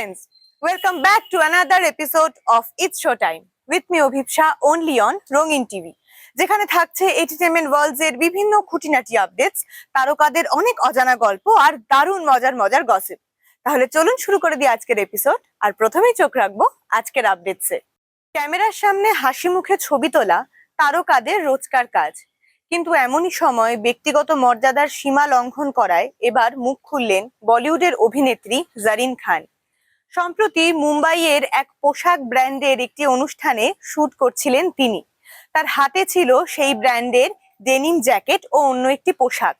friends, welcome back to another episode of It's Showtime with me Obhipsha only on Rongin TV. যেখানে থাকছে entertainment world's এর বিভিন্ন খুঁটিনাটি updates, তারকাদের অনেক অজানা গল্প আর দারুণ মজার গসিপ। তাহলে চলুন শুরু করে দিই আজকের এপিসোড। আর প্রথমেই চোখ রাখবো আজকের আপডেটসে। ক্যামেরার সামনে হাসি মুখে ছবি তোলা তারকাদের রোজকার কাজ, কিন্তু এমনই সময় ব্যক্তিগত মর্যাদার সীমা লঙ্ঘন করায় এবার মুখ খুললেন বলিউডের অভিনেত্রী জারিন খান। সম্প্রতি মুম্বাইয়ের এক পোশাক ব্র্যান্ডের একটি অনুষ্ঠানে শুট করছিলেন তিনি। তার হাতে ছিল সেই ব্র্যান্ডের ডেনিম জ্যাকেট ও অন্য একটি পোশাক।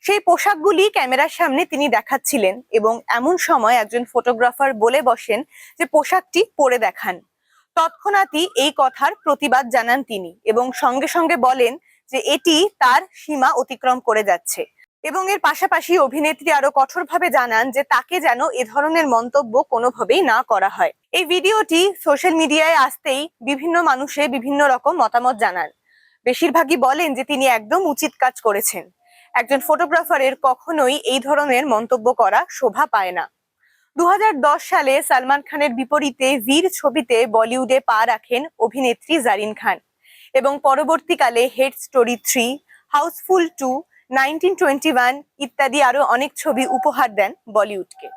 সেই পোশাকগুলি ক্যামেরার সামনে তিনি দেখাচ্ছিলেন এবং এমন সময় একজন ফটোগ্রাফার বলে বসেন যে পোশাকটি পরে দেখান। তৎক্ষণাৎই এই কথার প্রতিবাদ জানান তিনি এবং সঙ্গে সঙ্গে বলেন যে এটি তার সীমা অতিক্রম করে যাচ্ছে। এবং এর পাশাপাশি অভিনেত্রী আরো কঠোরভাবে জানান যে তাকে যেন এ ধরনের মন্তব্য কোনোভাবেই না করা হয়। এই ভিডিওটি সোশ্যাল মিডিয়ায় আসতেই বিভিন্ন মানুষে বিভিন্ন রকম মতামত জানান। বেশিরভাগই বলেন যে তিনি একদম উচিত কাজ করেছেন। একজন ফটোগ্রাফারের কখনোই এই ধরনের মন্তব্য করা শোভা পায় না। 2010 সালে সালমান খানের বিপরীতে বীর ছবিতে বলিউডে পা রাখেন অভিনেত্রী জারিন খান এবং পরবর্তীকালে হেড স্টোরি 3, হাউসফুল 2, 1921 ইত্যাদি আরো অনেক ছবি উপহার দেন বলিউডকে।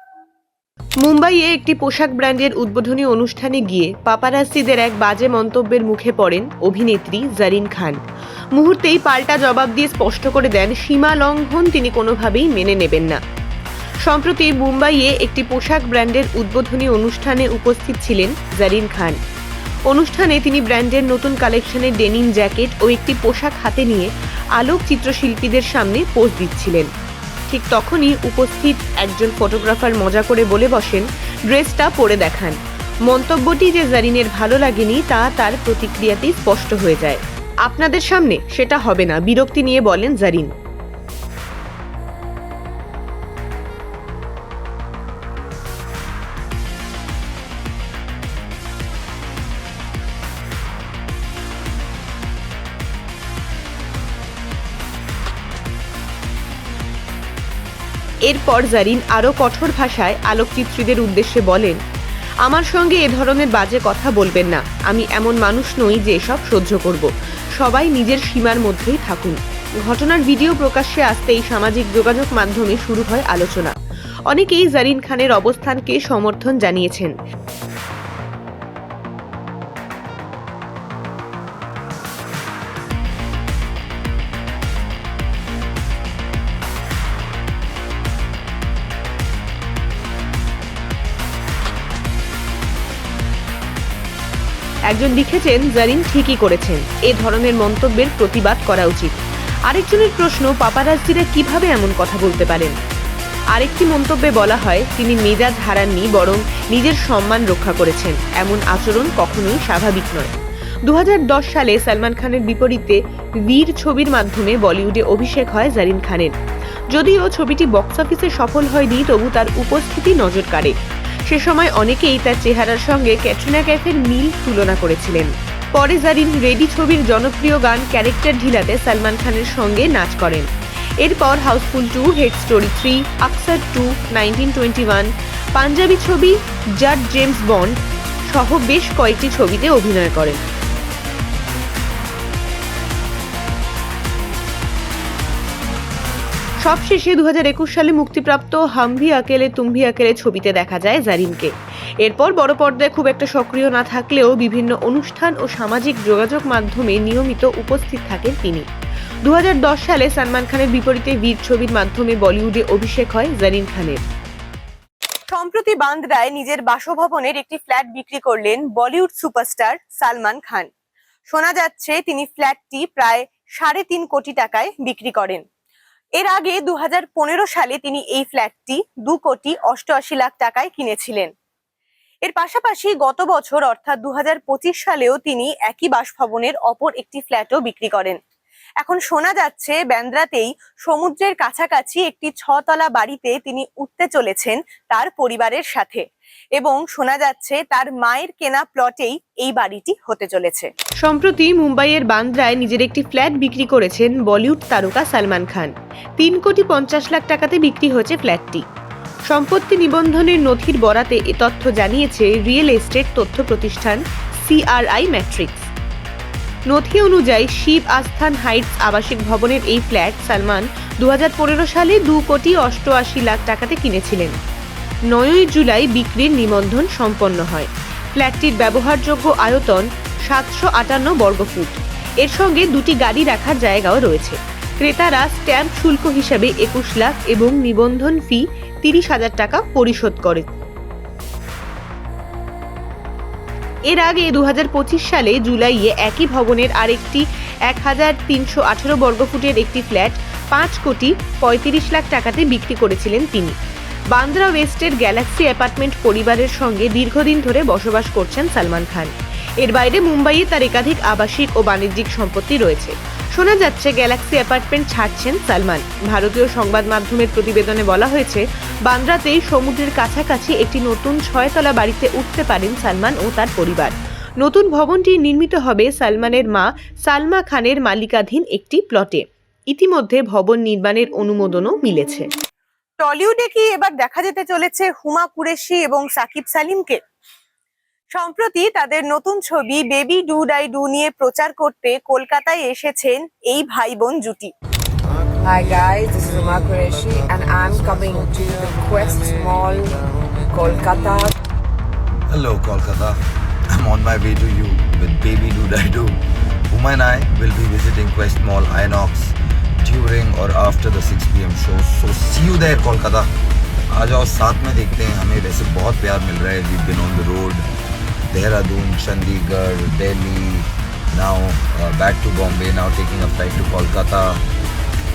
মুম্বাইয়ে একটি পোশাক ব্র্যান্ডের উদ্বোধনী অনুষ্ঠানে গিয়ে পাপারাজ্জিদের এক বাজে মন্তব্যের মুখে পড়েন অভিনেত্রী জারিন খান। মুহূর্তেই পাল্টা জবাব দিয়ে স্পষ্ট করে দেন সীমা লঙ্ঘন তিনি কোনোভাবেই মেনে নেবেন না। সম্প্রতি মুম্বাইয়ে একটি পোশাক ব্র্যান্ডের উদ্বোধনী অনুষ্ঠানে উপস্থিত ছিলেন জারিন খান। অনুষ্ঠানে তিনি ব্র্যান্ডের নতুন কালেকশনের ডেনিম জ্যাকেট ও একটি পোশাক হাতে নিয়ে আলোক চিত্রশিল্পীদের সামনে পোজ দিচ্ছিলেন। ঠিক তখনই উপস্থিত একজন ফটোগ্রাফার মজা করে বলে বসেন, ড্রেসটা পরে দেখান। মন্তব্যটি যে জারিনের ভালো লাগেনি তা তার প্রতিক্রিয়াতেই স্পষ্ট হয়ে যায়। আপনাদের সামনে সেটা হবে না, বিরক্তি নিয়ে বলেন জারিন। এরপর জারিন আরও কঠোর ভাষায় আলোকচিত্রীদের উদ্দেশ্যে বলেন, আমার সঙ্গে এ ধরনের বাজে কথা বলবেন না। আমি এমন মানুষ নই যে এসব সহ্য করব। সবাই নিজের সীমার মধ্যেই থাকুন। ঘটনার ভিডিও প্রকাশ্যে আসতেই সামাজিক যোগাযোগ মাধ্যমে শুরু হয় আলোচনা। অনেকেই জারিন খানের অবস্থানকে সমর্থন জানিয়েছেন। একজন লিখেছেন, জারিন ঠিকই করেছেন, এ ধরনের মন্তব্যের প্রতিবাদ করা উচিত। আরেকজনের প্রশ্ন, পাপারাজ্জিরা কিভাবে এমন কথা বলতে পারেন। আরেকটি মন্তব্যে বলা হয়, তিনি মেজাজ হারাননি, বরং নিজের সম্মান রক্ষা করেছেন। এমন আচরণ কখনোই স্বাভাবিক নয়। 2010 সালে সালমান খানের বিপরীতে বীর ছবির মাধ্যমে বলিউডে অভিষেক হয় জারিন খানের। যদিও ছবিটি বক্স অফিসে সফল হয়নি, তবু তার উপস্থিতি নজর কাড়ে। সে সময় অনেকেই তার চেহারার সঙ্গে ক্যাটরিনা কাইফের মিল তুলনা করেছিলেন। পরে জারিন রেডি ছবির জনপ্রিয় গান ক্যারেক্টার ঢিলাতে সালমান খানের সঙ্গে নাচ করেন। এরপর হাউসফুল 2, হেড স্টোরি 3, আকসার 2, 1921, পাঞ্জাবি ছবি জাট জেমস বন্ড সহ বেশ কয়েকটি ছবিতে অভিনয় করেন। সবশেষে 2021 সালে মুক্তিপ্রাপ্ত হাম ভি আকেলে তুম ভি আকেলে ছবিতে দেখা যায় জারিনকে। এরপর বড় পর্দায় খুব একটা সক্রিয় না থাকলেও বিভিন্ন অনুষ্ঠান ও সামাজিক যোগাযোগ মাধ্যমে নিয়মিত উপস্থিত থাকেন তিনি। 2010 সালে সালমান খানের বিপরীতে বীর ছবির মাধ্যমে বলিউডে অভিষেক হয় জারিন খানের। সম্প্রতি বান্দ্রায় নিজের বাসভবনের একটি ফ্ল্যাট বিক্রি করলেন বলিউড সুপারস্টার সালমান খান। শোনা যাচ্ছে তিনি ফ্ল্যাটটি প্রায় 3.5 কোটি টাকায় বিক্রি করেন। এর আগে 2015 সালে তিনি এই ফ্ল্যাটটি 2,88 লাখ টাকায় কিনেছিলেন। এর পাশাপাশি গত বছর অর্থাৎ 2025 সালেও তিনি একই বাসভবনের অপর একটি ফ্ল্যাটও বিক্রি করেন। এখন শোনা যাচ্ছে বান্দ্রাতেই সমুদ্রের কাছাকাছি একটি 6 তলা বাড়িতে তিনি উঠতে চলেছেন তার পরিবারের সাথে এবং শোনা যাচ্ছে তার মায়ের কেনা প্লটেই এই বাড়িটি হতে চলেছে। সম্প্রতি মুম্বাইয়ের বান্দ্রায় নিজের একটি ফ্ল্যাট বিক্রি করেছেন বলিউড তারকা সালমান খান। 3,50,00,000 টাকাতে বিক্রি হয়েছে ফ্ল্যাটটি। সম্পত্তি নিবন্ধনের নথির বরাতে এ তথ্য জানিয়েছে রিয়েল এস্টেট তথ্য প্রতিষ্ঠান CRI ম্যাট্রিক্স। নথি অনুযায়ী শিব আস্থান হাইটস আবাসিক ভবনের এই ফ্ল্যাট সালমান 2015 সালে 2,88,00,000 টাকাতে কিনেছিলেন। 9 জুলাই বিক্রির নিবন্ধন সম্পন্ন হয়। ফ্ল্যাটটির ব্যবহারযোগ্য আয়তন 758 বর্গফুট। এর সঙ্গে দুটি গাড়ি রাখার জায়গাও রয়েছে। ক্রেতারা স্ট্যাম্প শুল্ক হিসাবে 21 লাখ এবং নিবন্ধন ফি 30,000 টাকা পরিশোধ করে। এর আগে 2025 সালে জুলাইয়ে একই ভবনের আরেকটি 1,318 বর্গফুটের একটি ফ্ল্যাট 5,35,00,000 টাকাতে বিক্রি করেছিলেন তিনি। বান্দ্রা ওয়েস্টের গ্যালাক্সি অ্যাপার্টমেন্ট পরিবারের সঙ্গে দীর্ঘদিন ধরে বসবাস করছেন সালমান খান। এর বাইরে মুম্বাইয়ে তার একাধিক আবাসিক ও বাণিজ্যিক সম্পত্তি রয়েছে। শোনা যাচ্ছে গ্যালাক্সি অ্যাপার্টমেন্ট ছাড়ছেন সালমান। ভারতীয় সংবাদ মাধ্যমের প্রতিবেদনে বলা হয়েছে, বান্দ্রাতেই সমুদ্রের কাছাকাছি একটি নতুন 6তলা বাড়িতে উঠতে পারেন সালমান ও তার পরিবার। নতুন ভবনটি নির্মিত হবে সালমানের মা সালমা খানের মালিকাধীন একটি প্লটে। ইতিমধ্যে ভবন নির্মাণের অনুমোদনও মিলেছে। টলিউডে কি এবার দেখা যেতে চলেছে হুমা কুরেশি এবং সাকিব সালিমকে? সম্প্রতি তাদের নতুন ছবি বেবি ডু ডাই ডু নিয়ে প্রচার করতে কলকাতায় এসেছেন এই ভাই বোন জুটি। Hi guys, this is Huma Qureshi and I'm coming to the Quest Mall, Kolkata. Hello Kolkata, I'm on my way to you with Baby Do Die Do. Huma and I will be visiting Quest Mall Inox during or after the 6 PM show. So see you there Kolkata. आ जाओ साथ में देखते हैं, हमें वैसे बहुत प्यार मिल रहा है. We've been on the road, Dehradun, Chandigarh, Delhi, now back to Bombay, now taking a flight to Kolkata.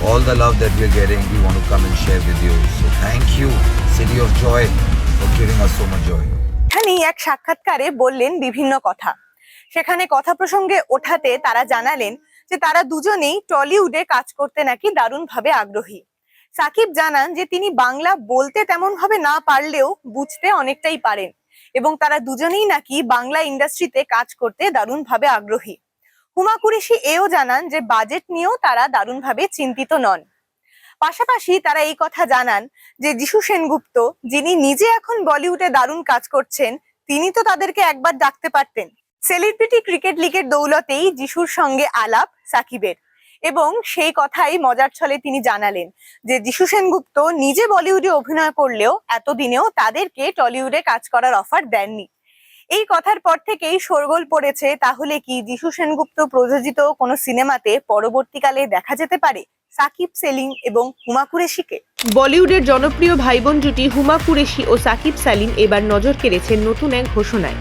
All the love that we're getting, we want to come and share with you. So thank you, City of Joy, for giving us so much joy. এখানেই এক সাক্ষাৎকারে বললেন বিভিন্ন কথা। সেখানে কথা প্রসঙ্গে ওঠাতে তারা জানালেন যে তারা দুজনেই টলিউডে কাজ করতে নাকি দারুণভাবে আগ্রহী। সাকিব জানান যে তিনি বাংলা বলতে তেমন ভাবে না পারলেও বুঝতে অনেকটাই পারেন এবং তারা দুজনেই নাকি বাংলা ইন্ডাস্ট্রিতে কাজ করতে দারুণভাবে আগ্রহী। হুমা কুরেশি এও জানান যে বাজেট নিয়েও তারা দারুণভাবে চিন্তিত নন। পাশাপাশি তারা এই কথা জানান যে যিশু সেনগুপ্ত, যিনি নিজে এখন বলিউডে দারুণ কাজ করছেন, তিনি তো তাদেরকে একবার ডাকতে পারতেন। সেলিব্রিটি ক্রিকেট লিগের দৌলতেই যিশুর সঙ্গে আলাপ সাকিবের, এবং সেই কথাই মজার ছলে তিনি জানালেন যে যিশু সেনগুপ্ত নিজে বলিউডে অভিনয় করলেও এতদিনেও তাদেরকে টলিউডে কাজ করার অফার দেননি। এই কথার পর থেকেই শোরগোল পড়েছে, তাহলে কি যিশু সেনগুপ্ত প্রযোজিত কোনো সিনেমাতে পরবর্তীকালে দেখা যেতে পারে সাকিব, সেলিম এবং হুমা কুরেশিকে? বলিউডের জনপ্রিয় ভাইবোন জুটি হুমা কুরেশি ও সাকিব সালিম এবার নজর কেড়েছেন নতুন এক ঘোষণায়।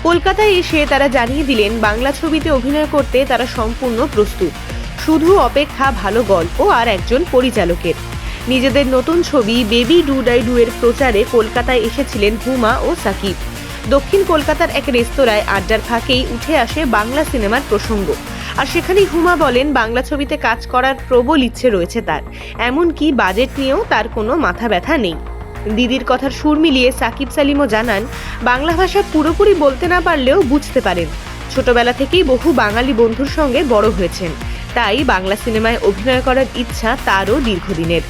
কলকাতায় এসে তারা জানিয়ে দিলেন বাংলা ছবিতে অভিনয় করতে তারা সম্পূর্ণ প্রস্তুত, শুধু অপেক্ষা ভালো গল্প আর একজন পরিচালকের। নিজেদের নতুন ছবি বেবি ডু ডাই ডু এর প্রচারে কলকাতায় এসেছিলেন হুমা ও সাকিব। দক্ষিণ কলকাতার এক রেস্তোরাঁয় আড্ডার ফাঁকেই উঠে আসে বাংলা সিনেমার প্রসঙ্গ, আর সেখানেই হুমা বলেন বাংলা ছবিতে কাজ করার প্রবল ইচ্ছে রয়েছে তার, এমনকি বাজেট নিয়েও তার কোনো মাথা ব্যথা নেই। দিদির কথার সুর মিলিয়ে সাকিব সালিমও জানান বাংলা ভাষা পুরোপুরি বলতে না পারলেও বুঝতে পারেন। ছোটবেলা থেকেই বহু বাঙালি বন্ধুর সঙ্গে বড় হয়েছেন, তাই বাংলা সিনেমায় অভিনয় করার ইচ্ছা তারও দীর্ঘদিনের।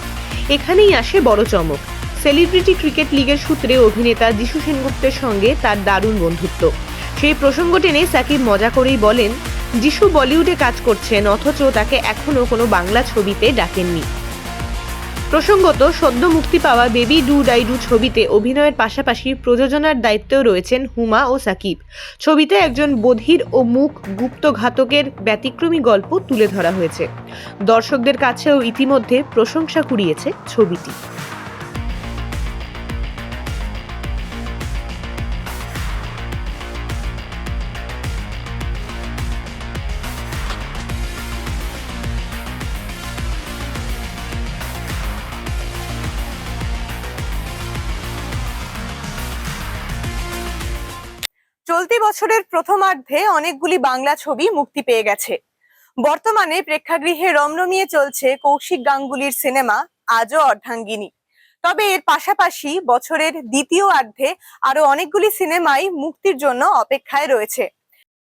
এখানেই আসে বড় চমক, সেলিব্রিটি ক্রিকেট লিগের সূত্রে অভিনেতা যিশু সেনগুপ্তের সঙ্গে তার দারুণ বন্ধুত্ব। সেই প্রসঙ্গ টেনে সাকিব মজা করেই বলেন যিশু বলিউডে কাজ করছেন, অথচ তাকে এখনো কোনো বাংলা ছবিতে ডাকেননি। প্রসঙ্গত সদ্য মুক্তি পাওয়া বেবি ডু ডাই ডু ছবিতে অভিনয়ের পাশাপাশি প্রযোজনার দায়িত্বেও রয়েছেন হুমা ও সাকিব। ছবিতে একজন বধির ও মুখ গুপ্তঘাতকের ব্যতিক্রমী গল্প তুলে ধরা হয়েছে। দর্শকদের কাছেও ইতিমধ্যে প্রশংসা কুড়িয়েছে ছবিটি। চলতি বছরের প্রথমার্ধে অনেকগুলি বাংলা ছবি মুক্তি পেয়ে গেছে। বর্তমানে প্রেক্ষাগৃহে রমরমিয়ে চলছে কৌশিক গাঙ্গুলির সিনেমা আজও অর্ধাঙ্গিনী। তবে এর পাশাপাশি বছরের দ্বিতীয়ার্ধে আরো অনেকগুলি সিনেমাই মুক্তির জন্য অপেক্ষায় রয়েছে।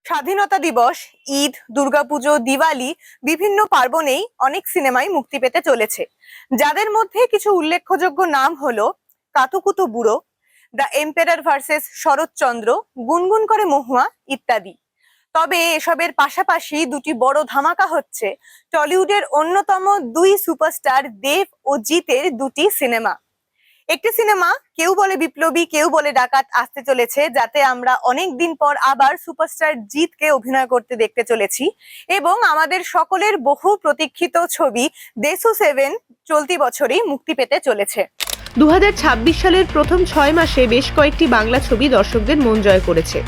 স্বাধীনতা দিবস, ঈদ, দুর্গাপুজো, দিওয়ালি, বিভিন্ন পার্বণেই অনেক সিনেমাই মুক্তি পেতে চলেছে, যাদের মধ্যে কিছু উল্লেখযোগ্য নাম হলো কাতুকুতু বুড়ো, দ্য এম্পেরার ভার্সেস শরৎচন্দ্র, গুনগুন করে মহুয়া ইত্যাদি। তবে এসবের পাশাপাশি দুটি বড় ধামাকা হচ্ছে টলিউডের অন্যতম দুই সুপারস্টার দেব ও জিতের দুটি সিনেমা। একটি সিনেমা কেউ বলে বিপ্লবী কেউ বলে ডাকাত আসতে চলেছে, যাতে আমরা অনেক দিন পর আবার সুপারস্টার জিতকে অভিনয় করতে দেখতে চলেছি, এবং আমাদের সকলের বহু প্রতীক্ষিত ছবি দেশু 7 চলতি বছরই মুক্তি পেতে চলেছে। 2026 সালের প্রথম 6 মাসে বেশ কয়েকটি বাংলা ছবি দর্শকদের মন জয় করেছে।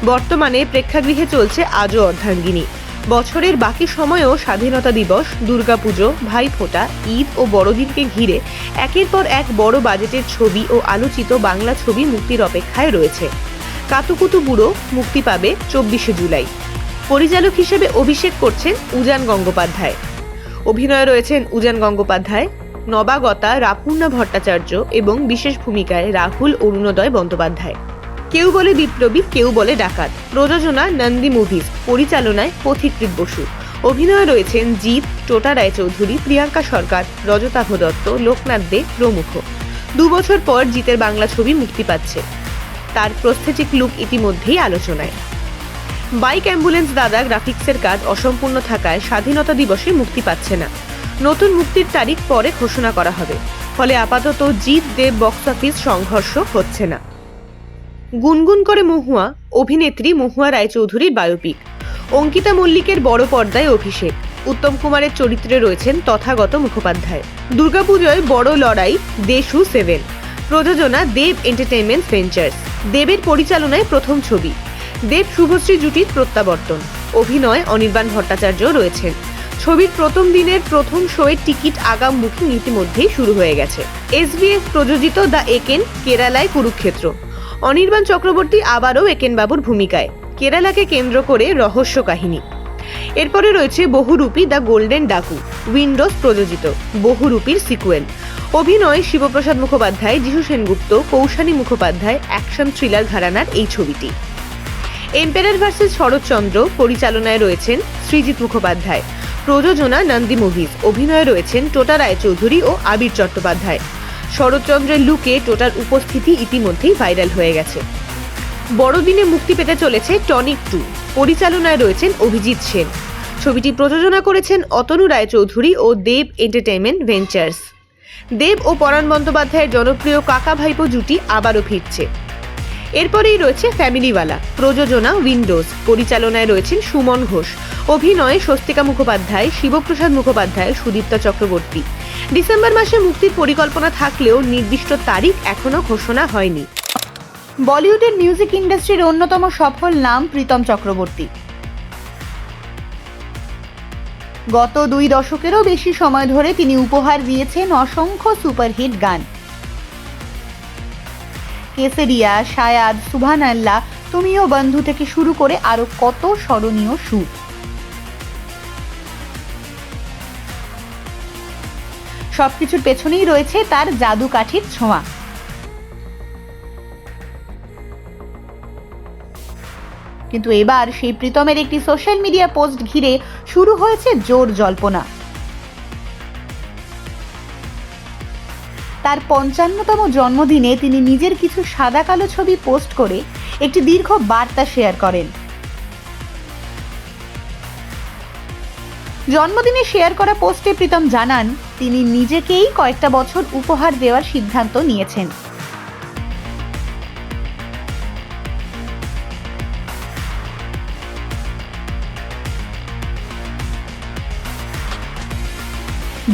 বর্তমানে প্রেক্ষাগৃহে চলছে আজও অর্ধাঙ্গিনী। বছরের বাকি সময়েও স্বাধীনতা দিবস, দুর্গাপুজো, ভাইফোঁটা, ঈদ ও বড়দিনকে ঘিরে একের পর এক বড় বাজেটের ছবি ও আলোচিত বাংলা ছবি মুক্তির অপেক্ষায় রয়েছে। কাতুকুতু বুড়ো মুক্তি পাবে 24শে জুলাই। পরিচালক হিসেবে অভিষেক করছেন উজান গঙ্গোপাধ্যায়। অভিনয়ে রয়েছেন উজান গঙ্গোপাধ্যায়, নবাগতা রাপূর্ণা ভট্টাচার্য এবং বিশেষ ভূমিকায় রাহুল অরুণোদয় বন্দ্যোপাধ্যায়। কেউ বলে বিপ্লবী কেউ বলে ডাকাত, প্রযোজনা নন্দী মুভিজ, পরিচালনায় পথিকৃৎ বসু। অভিনয়ে রয়েছেন জিৎ, টোটা রায়চৌধুরী, প্রিয়াঙ্কা সরকার, রজতাভ দত্ত, লোকনাথ দে প্রমুখ। 2 বছর পর জিতের বাংলা ছবি মুক্তি পাচ্ছে। তার প্রস্থেটিক লুক ইতিমধ্যেই আলোচনায়। বাইক অ্যাম্বুলেন্স দাদা গ্রাফিক্সের কাজ অসম্পূর্ণ থাকায় স্বাধীনতা দিবসে মুক্তি পাচ্ছে না। নতুন মুক্তির তারিখ পরে ঘোষণা করা হবে, ফলে আপাতত জিৎ দেব বক্স অফিস সংঘর্ষ হচ্ছে না। গুনগুন করে মহুয়া অভিনেত্রী মহুয়া রায়চৌধুরীর বায়োপিক। অঙ্কিতা মল্লিকের বড় পর্দায় অভিষেক। উত্তম কুমারের চরিত্রে রয়েছেন তথাগত মুখোপাধ্যায়। দুর্গাপুজোয় বড় লড়াই দেশু 7। প্রযোজনা দেব এন্টারটেইনমেন্ট ভেঞ্চার্স। দেবের পরিচালনায় প্রথম ছবি। দেব শুভশ্রী জুটির প্রত্যাবর্তন। অভিনয় অনির্বাণ ভট্টাচার্য রয়েছেন। ছবির প্রথম দিনের প্রথম শোয়ের টিকিট আগাম বুকিং ইতিমধ্যেই শুরু হয়ে গেছে। এসবিএফ প্রযোজিত দ্য একেন, কেরালায় কুরুক্ষেত্র। অনির্বাণ চক্রবর্তী আবারও একেন বাবুর ভূমিকায়। কেরালাকে কেন্দ্র করে রহস্য কাহিনী। এরপরে রয়েছে বহুরূপী দ্য গোল্ডেন ডাকু, উইন্ডোজ প্রযোজিত বহুরূপীর সিকুয়েল। অভিনয় শিবপ্রসাদ মুখোপাধ্যায়, যিশু সেনগুপ্ত, কৌশানী মুখোপাধ্যায়। অ্যাকশন থ্রিলার ঘরানার এই ছবিটি। এম্পেরার ভার্সেস শরৎচন্দ্র, পরিচালনায় রয়েছেন সৃজিত মুখোপাধ্যায়। প্রযোজনা নন্দী মুভিজ। অভিনয়ে রয়েছেন টোটা রায়চৌধুরী ও আবির চট্টোপাধ্যায়। শরৎচন্দ্রের লুকে টোটার উপস্থিতি ইতিমধ্যেই ভাইরাল হয়ে গেছে। বড়দিনে মুক্তি পেতে চলেছে টনিক 2। পরিচালনায় রয়েছেন অভিজিৎ সেন। ছবিটি প্রযোজনা করেছেন অতনু রায়চৌধুরী ও দেব এন্টারটেইনমেন্ট ভেঞ্চার্স। দেব ও পরাণ বন্দ্যোপাধ্যায়ের জনপ্রিয় কাকা ভাইপো জুটি আবারও ফিরছে। এরপরেই রয়েছে ফ্যামিলিওয়ালা। প্রযোজনা উইন্ডোজ। পরিচালনায় রয়েছেন সুমন ঘোষ। অভিনয়ে স্বস্তিকা মুখোপাধ্যায়, শিবপ্রসাদ মুখোপাধ্যায়, সুদীপ্তা চক্রবর্তী। ডিসেম্বর মাসে মুক্তির পরিকল্পনা থাকলেও নির্দিষ্ট তারিখ এখনো ঘোষণা হয়নি। বলিউডের মিউজিক ইন্ডাস্ট্রির অন্যতম সফল নাম প্রীতম চক্রবর্তী। গত 2 দশকেরও বেশি সময় ধরে তিনি উপহার দিয়েছেন অসংখ্য সুপারহিট গান। কেসরিয়া, শায়াদ, সুবহানাল্লাহ, তুমিও বন্ধু থেকে শুরু করে আরো কত স্মরণীয় সুর। সবকিছুর পেছনেই রয়েছে তার জাদুকাঠির ছোঁয়া। কিন্তু এবার সেই প্রীতমের একটি সোশ্যাল মিডিয়া পোস্ট ঘিরে শুরু হয়েছে জোর জল্পনা। তার 55তম জন্মদিনে তিনি নিজের কিছু সাদা কালো ছবি পোস্ট করে একটি দীর্ঘ বার্তা শেয়ার করেন। জন্মদিনে শেয়ার করা পোস্টে প্রীতম জানান তিনি নিজেকেই কয়েকটা বছর উপহার দেওয়ার সিদ্ধান্ত নিয়েছেন।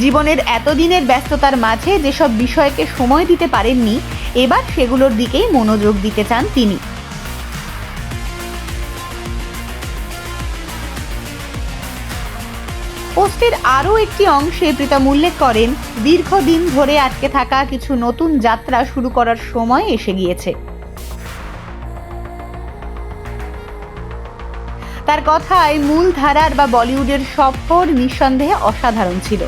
জীবনের এতদিনের ব্যস্ততার মাঝে যেসব বিষয়কে সময় দিতে পারেননি, এবার সেগুলোর দিকেই মনোযোগ দিতে চান তিনি। পোস্টের আরও একটি অংশে প্রীতম উল্লেখ করেন, দীর্ঘদিন ধরে আটকে থাকা কিছু নতুন যাত্রা শুরু করার সময় এসে গিয়েছে। তার কথায় মূল ধারার বা বলিউডের সফর নিঃসন্দেহে অসাধারণ ছিল।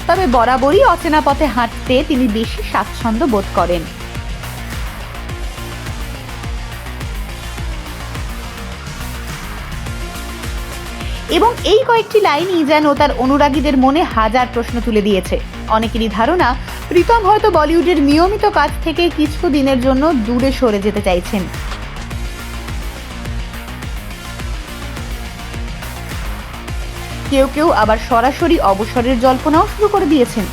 তবে বরাবরই অচেনা পথে হাঁটতে তিনি বেশি স্বাচ্ছন্দ্য বোধ করেন। এবং এই কয়েকটি লাইনই যেন তার অনুরাগীদের মনে হাজার প্রশ্ন তুলে দিয়েছে। অনেকেরই ধারণা প্রীতম হয়তো বলিউডের নিয়মিত কাজ থেকে কিছু দিনের জন্য দূরে সরে যেতে চাইছেন। কেউ কেউ আবার সরাসরি অবসরের জল্পনাও শুরু করে দিয়েছেন।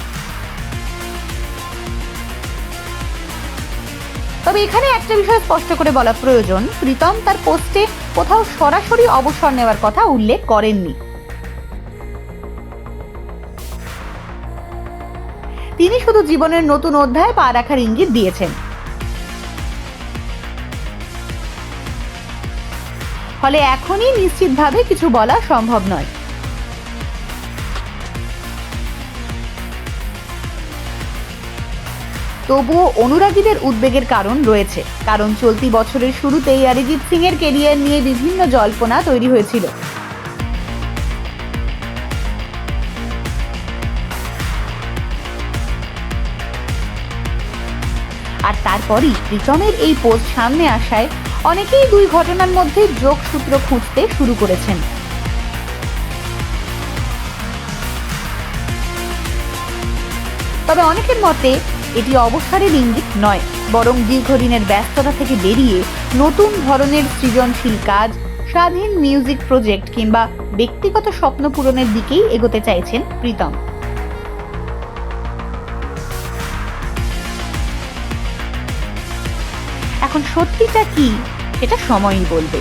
তবে এখানে একটা বিষয় স্পষ্ট করে বলা প্রয়োজন, প্রীতম তার পোস্টে কোথাও সরাসরি অবসর নেওয়ার কথা উল্লেখ করেননি। তিনি শুধু জীবনের নতুন অধ্যায়ে পা রাখার ইঙ্গিত দিয়েছেন। ফলে এখনই নিশ্চিতভাবে কিছু বলা সম্ভব নয়। তবুও অনুরাগীদের উদ্বেগের কারণ রয়েছে, কারণ চলতি বছরের শুরুতেই অরিজিৎ সিং এর কেরিয়ার নিয়ে বিভিন্ন জল্পনা তৈরি হয়েছিল। আর তারপরই প্রীতমের এই পোস্ট সামনে আসায় অনেকেই দুই ঘটনার মধ্যে যোগসূত্র খুঁজতে শুরু করেছেন। তবে অনেকের মতে এটি অবসরের ইঙ্গিত নয়, বরং দীর্ঘদিনের ব্যস্ততা থেকে বেরিয়ে নতুন ধরনের সৃজনশীল কাজ, স্বাধীন মিউজিক প্রজেক্ট কিংবা ব্যক্তিগত স্বপ্ন পূরণের দিকেই এগোতে চাইছেন প্রীতম। এখন সত্যিটা কি সেটা সময়ই বলবে।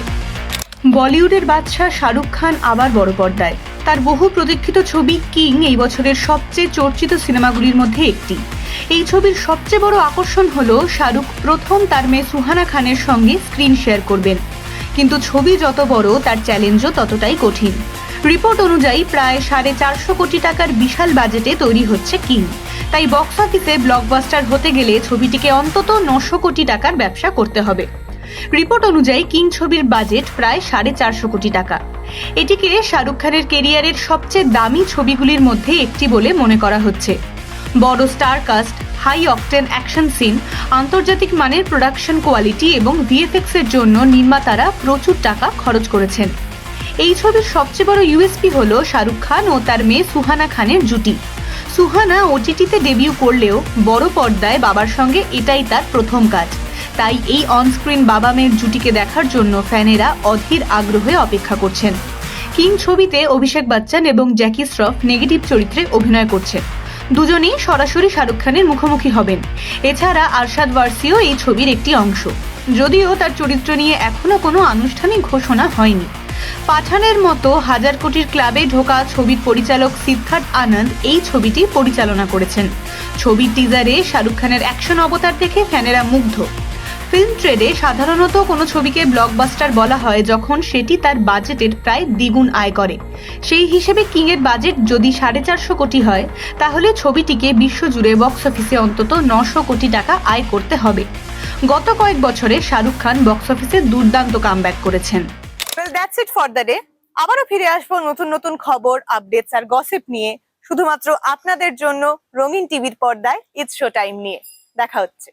বলিউডের বাদশা শাহরুখ খান আবার বড় পর্দায়। তার বহু প্রতীক্ষিত ছবি কিং এই বছরের সবচেয়ে চর্চিত সিনেমাগুলির মধ্যে একটি। এই ছবির সবচেয়ে বড় আকর্ষণ হলো শাহরুখ প্রথম তার মেয়ে সুহানা খানের সঙ্গে স্ক্রিন শেয়ার করবেন। কিন্তু ছবি যত বড়, তার চ্যালেঞ্জও ততটাই কঠিন। রিপোর্ট অনুযায়ী প্রায় 450 কোটি টাকার বিশাল বাজেটে তৈরি হচ্ছে কিং। তাই বক্স অফিসে ব্লকবাস্টার হতে গেলে ছবিটিকে অন্তত 900 কোটি টাকার ব্যবসা করতে হবে। রিপোর্ট অনুযায়ী কিং ছবির বাজেট প্রায় 450 কোটি টাকা। এটিকে শাহরুখ খানের কেরিয়ারের সবচেয়ে দামি ছবিগুলির মধ্যে একটি বলে মনে করা হচ্ছে। বড় star cast, high octane action scene, আন্তর্জাতিক মানের প্রোডাকশন কোয়ালিটি এবং ভিএফএক্স এর জন্য নির্মাতারা প্রচুর টাকা খরচ করেছেন। এই ছবির সবচেয়ে বড় ইউএসপি হলো শাহরুখ খান ও তার মেয়ে সুহানা খানের জুটি। সুহানা ওটিটিতে ডেবিউ করলেও বড় পর্দায় বাবার সঙ্গে এটাই তার প্রথম কাজ। তাই এই অনস্ক্রিন বাবা মেয়ের জুটিকে দেখার জন্য ফ্যানেরা অধীর আগ্রহে অপেক্ষা করছেন। কিং ছবিতে অভিষেক বচ্চন এবং জ্যাকি শ্রফ নেগেটিভ চরিত্রে অভিনয় করছেন। দুজনেই সরাসরি শাহরুখ খানের মুখোমুখি হবেন। এছাড়া আরশাদ ওয়ারসিও এই ছবির একটি অংশ, যদিও তার চরিত্র নিয়ে এখনো কোনো আনুষ্ঠানিক ঘোষণা হয়নি। পাঠানের মতো 1000 কোটির ক্লাবে ঢোকা ছবির পরিচালক সিদ্ধার্থ আনন্দ এই ছবিটি পরিচালনা করেছেন। ছবির টিজারে শাহরুখ খানের অ্যাকশন অবতার দেখে ফ্যানেরা মুগ্ধ। ফিল্ম ট্রেডে সাধারণত কোনো ছবিকে ব্লকবাস্টার বলা হয় যখন সেটি তার বাজেটের প্রায় দ্বিগুণ আয় করে। সেই হিসেবে কিং এর বাজেট যদি 450 কোটি হয়, তাহলে ছবিটিকে বিশ্বজুড়ে বক্স অফিসে অন্তত 900 কোটি টাকা আয় করতে হবে। গত কয়েক বছরে শাহরুখ খান বক্স অফিসে দুর্দান্ত কামব্যাক করেছেন। Well, that's it for the day. আবারও ফিরে আসবো নতুন নতুন খবর, আপডেটস আর গসিপ নিয়ে, শুধুমাত্র আপনাদের জন্য রঙিন টিভির পর্দায় ইটস শো টাইম নিয়ে। দেখা হচ্ছে।